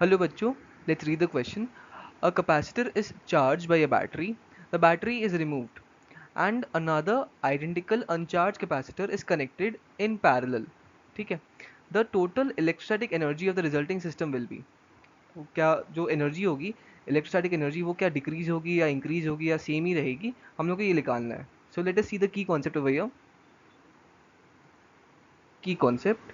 Hello bachcho, let's read the question. A capacitor is charged by a battery. The battery is removed and another identical uncharged capacitor is connected in parallel. ठीक है. The total electrostatic energy of the resulting system will be. तो क्या जो energy होगी electrostatic energy वो क्या decrease होगी या इंक्रीज होगी या सेम ही रहेगी, हम लोग को ये निकालना है. So let us see the key concept over here. की कॉन्सेप्ट.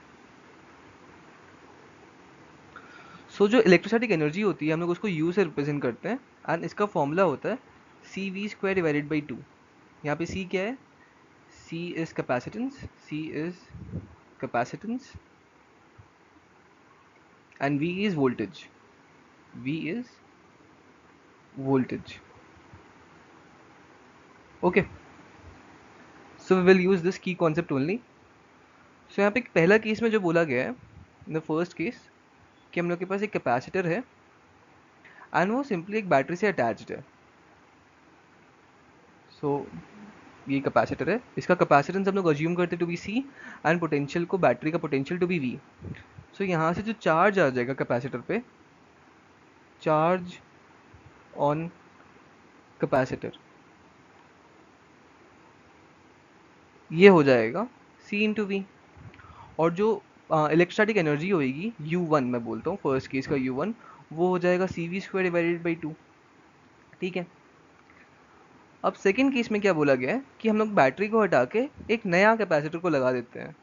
सो जो इलेक्ट्रोस्टैटिक एनर्जी होती है हम लोग उसको यू से रिप्रेजेंट करते हैं एंड इसका फॉर्मूला होता है C V square divided by two. यहाँ पे सी क्या है? C is capacitance, C is capacitance and V is voltage, V is voltage. Okay, so we will use this की कॉन्सेप्ट ओनली. सो यहाँ पे पहला केस में जो बोला गया है इन द फर्स्ट केस कि हम लोग के पास एक कैपेसिटर है एंड वो सिंपली एक बैटरी से अटैच्ड है. सो ये कैपेसिटर है, इसका कैपेसिटेंस हम लोग अज्यूम करते हैं to be C and potential को बैटरी का potential to be V. So यहाँ से जो चार्ज आ जाएगा कैपेसिटर पे, चार्ज ऑन कैपेसिटर, ये हो जाएगा सी इंटू वी. और जो इलेक्ट्रोस्टैटिक एनर्जी होगी U1, मैं बोलता हूँ फर्स्ट केस का U1, वो हो जाएगा C V square divided by two. ठीक है. अब सेकेंड केस में क्या बोला गया है कि हम लोग बैटरी को हटा के एक नया कैपेसिटर को लगा देते हैं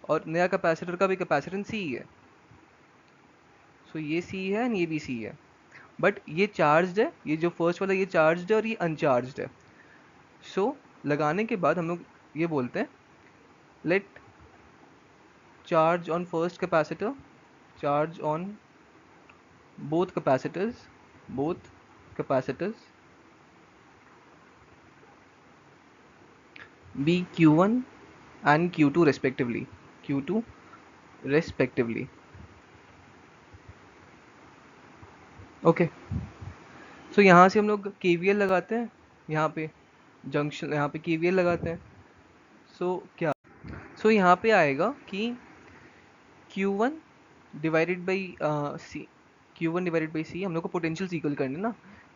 और नया कैपेसिटर का भी कैपेसिटेंस सी है. सो ये सी है एंड ये भी सी है, बट ये चार्ज्ड है, ये जो फर्स्ट वाला ये चार्ज्ड है और ये अनचार्ज्ड है. सो लगाने के बाद हम लोग ये बोलते हैं late charge on first capacitor, charge on both capacitors, both capacitors be q1 and q2 respectively, q2 respectively. Okay, so यहाँ से हम लोग KVL लगाते हैं, यहाँ पे जंक्शन, यहाँ पे KVL लगाते हैं. सो क्या, सो यहाँ पे आएगा कि Q1 divided by C, Q1 divided by C, हम लोग को पोटेंशियल इक्वल करने ना,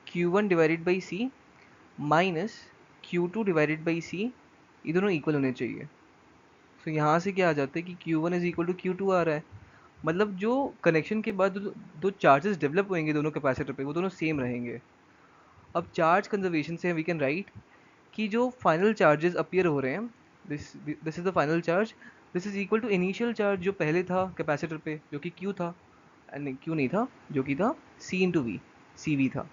Q1 divided by C minus Q2 divided by C, ये दोनों इक्वल होने चाहिए. सो यहाँ से क्या आ जाता है कि Q1 is equal to Q2 आ रहा है. मतलब जो कनेक्शन के बाद दो चार्जेस डेवलप होंगे दोनों कैपेसिटर पे वो दोनों सेम रहेंगे. अब चार्ज कंजर्वेशन से वी कैन राइट कि जो फाइनल चार्जेस अपीयर हो रहे हैं, this is the final charge, this is equal to initial charge जो पहले था कैपेसिटर पे जो कि Q था, नहीं Q नहीं था, जो कि था C into V, C V था.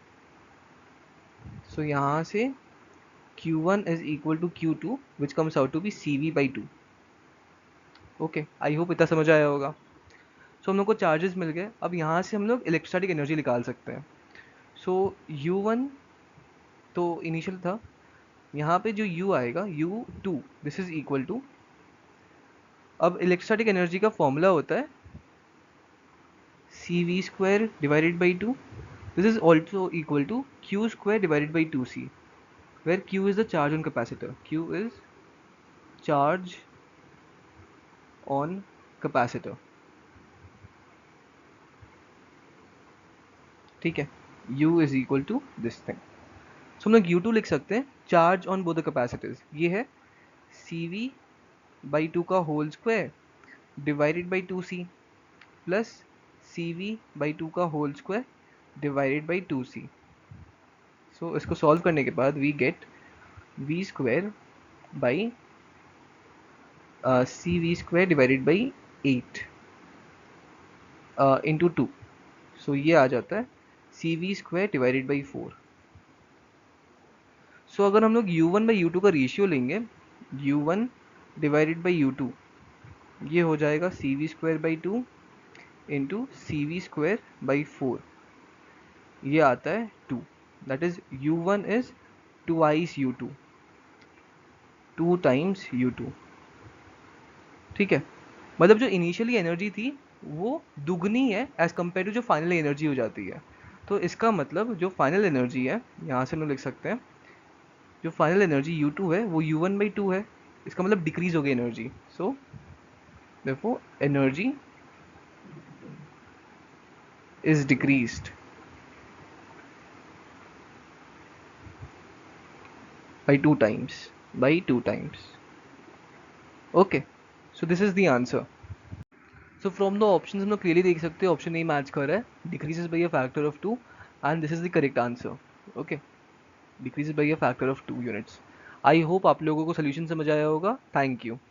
सो यहाँ से Q1 is equal to Q2 which comes out to be CV by 2. Okay, I hope इतना समझ आया होगा. सो हम लोग को चार्जेस मिल गए. अब यहाँ से हम लोग इलेक्ट्रोस्टैटिक एनर्जी निकाल सकते हैं. सो U1 तो इनिशियल था, यहाँ पे जो U आएगा U2, this is equal to, अब इलेक्ट्रोस्टैटिक एनर्जी का फॉर्मूला होता है C V square divided by two. This is also equal to Q square divided by two C, where Q is the charge on capacitor, Q is charge on capacitor. ठीक है, U is equal to this thing. सो हम लोग U2 लिख सकते हैं charge on both the capacitors, ये है CV by two का whole square divided by two C plus CV by two का whole square divided by two C. So इसको सॉल्व करने के बाद we get V square by CV square divided by 8 into two. So ये आ जाता है CV square divided by 4. So अगर हम लोग U1 बाई U2 का रेशियो लेंगे, U1 डिवाइडेड बाई U2, ये हो जाएगा CV square by two into CV square by 4, ये आता है 2. That is U1 is twice U2, 2 times U2. ठीक है, मतलब जो इनिशियली एनर्जी थी वो दुगनी है एज कम्पेयर टू जो फाइनल एनर्जी हो जाती है. तो इसका मतलब जो फाइनल एनर्जी है, यहाँ से हम लोग लिख सकते हैं जो फाइनल एनर्जी U2 है वो U1 बाई टू है. इसका मतलब डिक्रीज हो गई energy. So therefore energy is decreased by 2 times. By 2 times. Okay. So this is the answer. So from the options हम लोग clearly देख सकते हैं option A मैच कर रहा है, decreases by a factor of 2, and this is the correct answer. Okay, decreases by a factor of 2 units. I hope आप लोगों को solution समझ आया होगा. Thank you.